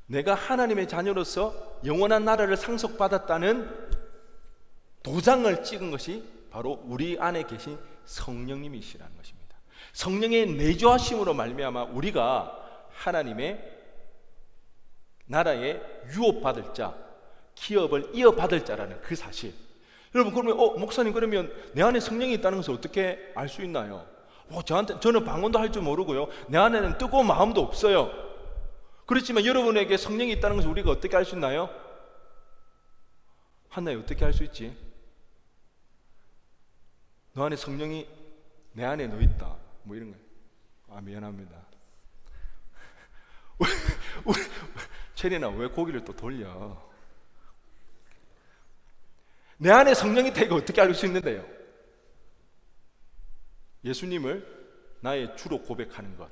내가 하나님의 자녀로서 영원한 나라를 상속받았다는 도장을 찍은 것이 바로 우리 안에 계신 성령님이시라는 것입니다. 성령의 내주하심으로 말미암아 우리가 하나님의 나라에 유업받을 자, 기업을 이어받을 자라는 그 사실. 여러분, 그러면 목사님, 그러면 내 안에 성령이 있다는 것을 어떻게 알 수 있나요? 저는 방언도 할 줄 모르고요, 내 안에는 뜨거운 마음도 없어요. 그렇지만 여러분에게 성령이 있다는 것을 우리가 어떻게 알 수 있나요? 한나야, 어떻게 알 수 있지? 너 안에 성령이, 내 안에 너 있다, 뭐 이런 거예요. 미안합니다. 체리나, 왜 고기를 또 돌려? 내 안에 성령이 있다, 이거 어떻게 알 수 있는데요? 예수님을 나의 주로 고백하는 것,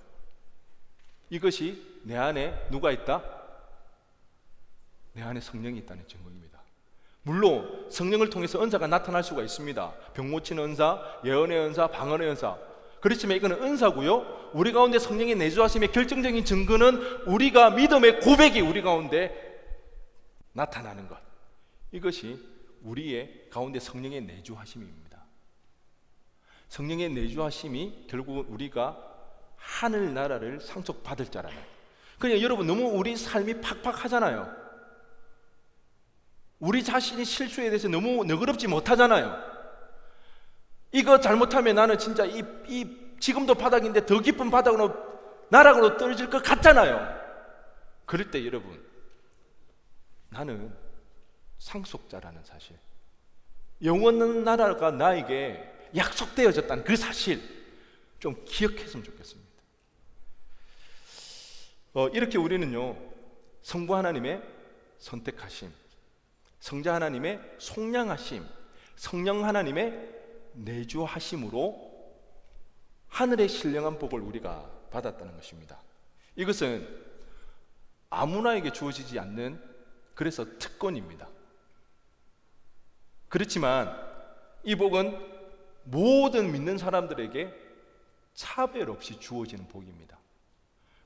이것이 내 안에 누가 있다? 내 안에 성령이 있다는 증거입니다. 물론 성령을 통해서 은사가 나타날 수가 있습니다. 병 고치는 은사, 예언의 은사, 방언의 은사. 그렇지만 이거는 은사고요, 우리 가운데 성령의 내주하심의 결정적인 증거는 우리가 믿음의 고백이 우리 가운데 나타나는 것, 이것이 우리의 가운데 성령의 내주하심입니다. 성령의 내주하심이 결국은 우리가 하늘 나라를 상속받을 자라는. 그냥 여러분, 너무 우리 삶이 팍팍하잖아요. 우리 자신이 실수에 대해서 너무 너그럽지 못하잖아요. 이거 잘못하면 나는 진짜 지금도 바닥인데 더 깊은 바닥으로, 나락으로 떨어질 것 같잖아요. 그럴 때 여러분, 나는 상속자라는 사실, 영원한 나라가 나에게 약속되어졌다는 그 사실 좀 기억했으면 좋겠습니다. 이렇게 우리는요, 성부 하나님의 선택하심, 성자 하나님의 속량하심, 성령 하나님의 내주하심으로 하늘의 신령한 복을 우리가 받았다는 것입니다. 이것은 아무나에게 주어지지 않는, 그래서 특권입니다. 그렇지만 이 복은 모든 믿는 사람들에게 차별 없이 주어지는 복입니다.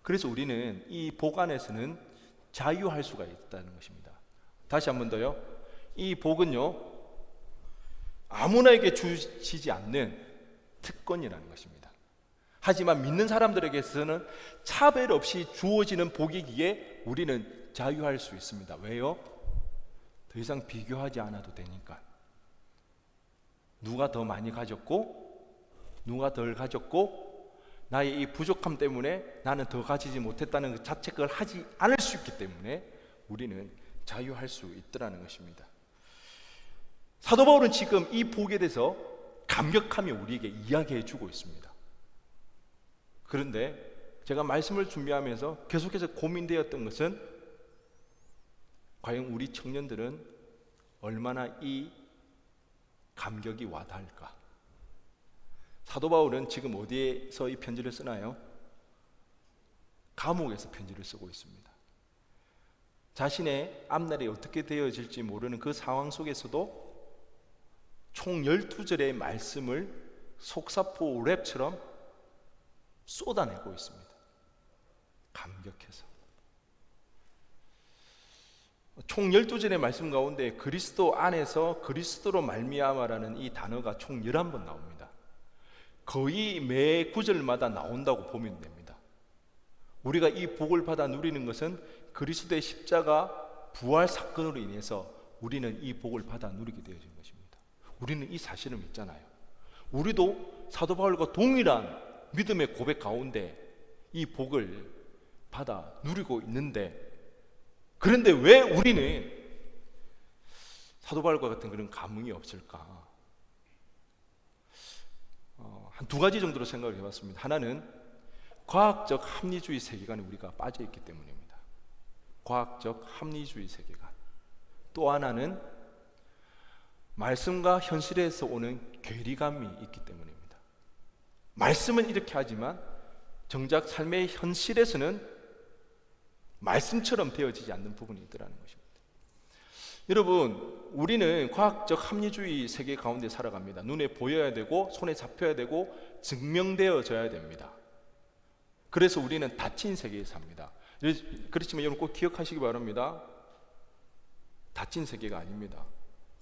그래서 우리는 이 복 안에서는 자유할 수가 있다는 것입니다. 다시 한 번 더요. 이 복은요, 아무나에게 주시지 않는 특권이라는 것입니다. 하지만 믿는 사람들에게서는 차별 없이 주어지는 복이기에 우리는 자유할 수 있습니다. 왜요? 더 이상 비교하지 않아도 되니까. 누가 더 많이 가졌고 누가 덜 가졌고 나의 이 부족함 때문에 나는 더 가지지 못했다는 그 자책을 하지 않을 수 있기 때문에 우리는 자유할 수 있더라는 것입니다. 사도 바울은 지금 이 복에 대해서 감격하며 우리에게 이야기해 주고 있습니다. 그런데 제가 말씀을 준비하면서 계속해서 고민되었던 것은 과연 우리 청년들은 얼마나 이 감격이 와닿을까? 사도 바울은 지금 어디에서 이 편지를 쓰나요? 감옥에서 편지를 쓰고 있습니다. 자신의 앞날이 어떻게 되어질지 모르는 그 상황 속에서도 총 12절의 말씀을 속사포 랩처럼 쏟아내고 있습니다. 감격해서. 총 12절의 말씀 가운데 그리스도 안에서 그리스도로 말미암아라는 이 단어가 총 11번 나옵니다. 거의 매 구절마다 나온다고 보면 됩니다. 우리가 이 복을 받아 누리는 것은 그리스도의 십자가 부활 사건으로 인해서 우리는 이 복을 받아 누리게 되어진 것입니다. 우리는 이 사실을 믿잖아요. 우리도 사도 바울과 동일한 믿음의 고백 가운데 이 복을 받아 누리고 있는데, 그런데 왜 우리는 사도 바울과 같은 그런 감흥이 없을까? 한 두 가지 정도로 생각을 해봤습니다. 하나는 과학적 합리주의 세계관에 우리가 빠져 있기 때문입니다. 과학적 합리주의 세계관. 또 하나는 말씀과 현실에서 오는 괴리감이 있기 때문입니다. 말씀은 이렇게 하지만 정작 삶의 현실에서는 말씀처럼 되어지지 않는 부분이 있더라는 것입니다. 여러분, 우리는 과학적 합리주의 세계 가운데 살아갑니다. 눈에 보여야 되고 손에 잡혀야 되고 증명되어져야 됩니다. 그래서 우리는 닫힌 세계에 삽니다. 그렇지만 여러분 꼭 기억하시기 바랍니다. 닫힌 세계가 아닙니다.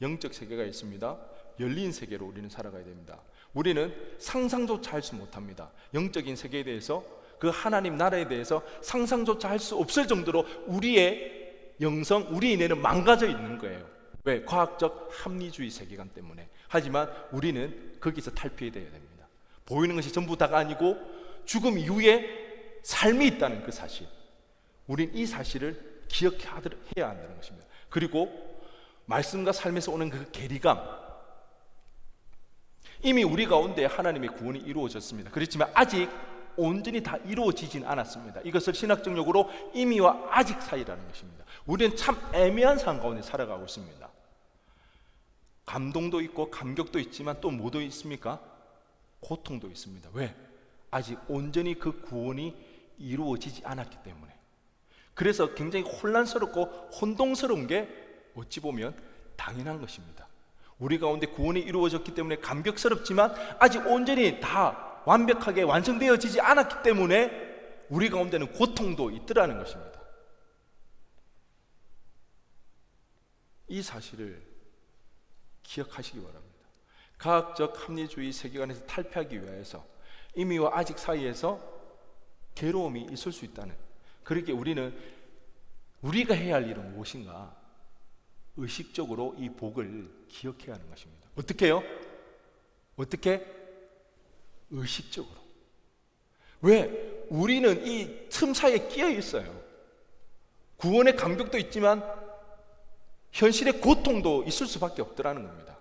영적 세계가 있습니다. 열린 세계로 우리는 살아가야 됩니다. 우리는 상상조차 할 수 못합니다. 영적인 세계에 대해서, 그 하나님 나라에 대해서 상상조차 할 수 없을 정도로 우리의 영성, 우리 인내는 망가져 있는 거예요. 왜? 과학적 합리주의 세계관 때문에. 하지만 우리는 거기서 탈피해야 됩니다. 보이는 것이 전부 다가 아니고 죽음 이후에 삶이 있다는 그 사실, 우린 이 사실을 기억해야 한다는 것입니다. 그리고 말씀과 삶에서 오는 그 괴리감, 이미 우리 가운데 하나님의 구원이 이루어졌습니다. 그렇지만 아직 온전히 다 이루어지진 않았습니다. 이것을 신학적 용어로 이미와 아직 사이라는 것입니다. 우리는 참 애매한 상황 가운데 살아가고 있습니다. 감동도 있고 감격도 있지만 또 뭐도 있습니까? 고통도 있습니다. 왜? 아직 온전히 그 구원이 이루어지지 않았기 때문에. 그래서 굉장히 혼란스럽고 혼동스러운 게 어찌 보면 당연한 것입니다. 우리 가운데 구원이 이루어졌기 때문에 감격스럽지만 아직 온전히 다 완벽하게 완성되어지지 않았기 때문에 우리 가운데는 고통도 있더라는 것입니다. 이 사실을 기억하시기 바랍니다. 과학적 합리주의 세계관에서 탈피하기 위해서 이미와 아직 사이에서 괴로움이 있을 수 있다는, 그렇게 우리는 우리가 해야 할 일은 무엇인가? 의식적으로 이 복을 기억해야 하는 것입니다. 어떻게 해요? 어떻게? 의식적으로. 왜? 우리는 이 틈 사이에 끼어 있어요. 구원의 감격도 있지만 현실의 고통도 있을 수밖에 없더라는 겁니다.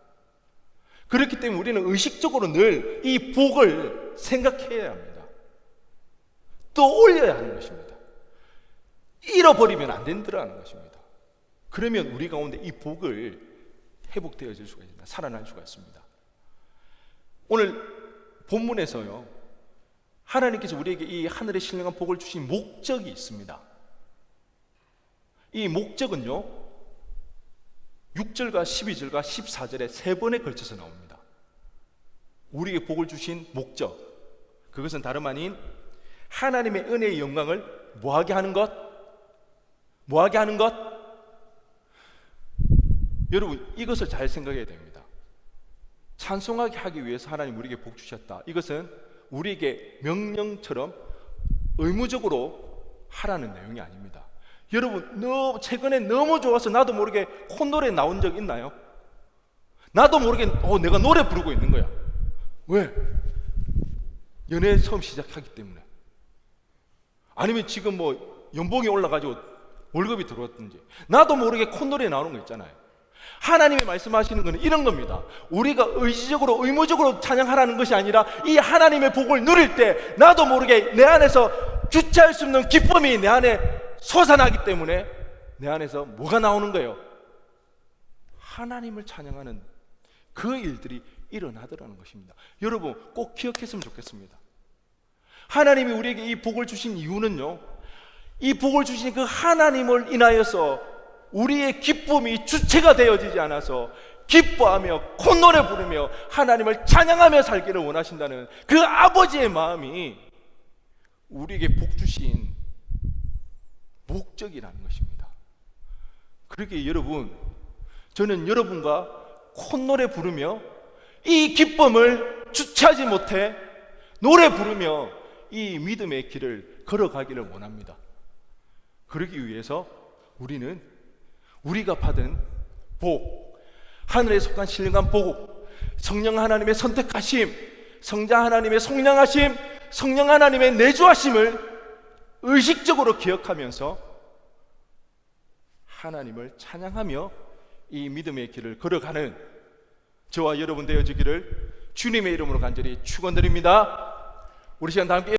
그렇기 때문에 우리는 의식적으로 늘 이 복을 생각해야 합니다. 떠올려야 하는 것입니다. 잃어버리면 안 된다는 것입니다. 그러면 우리 가운데 이 복을 회복되어질 수가 있습니다. 살아날 수가 있습니다. 오늘 본문에서요, 하나님께서 우리에게 이 하늘의 신령한 복을 주신 목적이 있습니다. 이 목적은요, 6절과 12절과 14절에 세 번에 걸쳐서 나옵니다. 우리에게 복을 주신 목적, 그것은 다름 아닌 하나님의 은혜의 영광을 뭐하게 하는 것? 뭐하게 하는 것? 여러분, 이것을 잘 생각해야 됩니다. 찬송하게 하기 위해서 하나님 우리에게 복 주셨다. 이것은 우리에게 명령처럼 의무적으로 하라는 내용이 아닙니다. 여러분, 최근에 너무 좋아서 나도 모르게 콧노래 나온 적 있나요? 나도 모르게 내가 노래 부르고 있는 거야. 왜? 연애 처음 시작하기 때문에. 아니면 지금 뭐 연봉이 올라가지고 월급이 들어왔든지, 나도 모르게 콧노래 나오는 거 있잖아요. 하나님이 말씀하시는 것은 이런 겁니다. 우리가 의지적으로 의무적으로 찬양하라는 것이 아니라 이 하나님의 복을 누릴 때 나도 모르게 내 안에서 주체할 수 없는 기쁨이 내 안에 솟아나기 때문에 내 안에서 뭐가 나오는 거예요? 하나님을 찬양하는 그 일들이 일어나더라는 것입니다. 여러분 꼭 기억했으면 좋겠습니다. 하나님이 우리에게 이 복을 주신 이유는요, 이 복을 주신 그 하나님을 인하여서 우리의 기쁨이 주체가 되어지지 않아서 기뻐하며 콧노래 부르며 하나님을 찬양하며 살기를 원하신다는 그 아버지의 마음이 우리에게 복 주신 목적이라는 것입니다. 그렇게 여러분, 저는 여러분과 콧노래 부르며 이 기쁨을 주체하지 못해 노래 부르며 이 믿음의 길을 걸어가기를 원합니다. 그러기 위해서 우리는 우리가 받은 복, 하늘에 속한 신령한 복, 성령 하나님의 선택하심, 성자 하나님의 속량하심, 성령 하나님의 내주하심을 의식적으로 기억하면서 하나님을 찬양하며 이 믿음의 길을 걸어가는 저와 여러분 되어지기를 주님의 이름으로 간절히 축원드립니다. 우리 시간 다 함께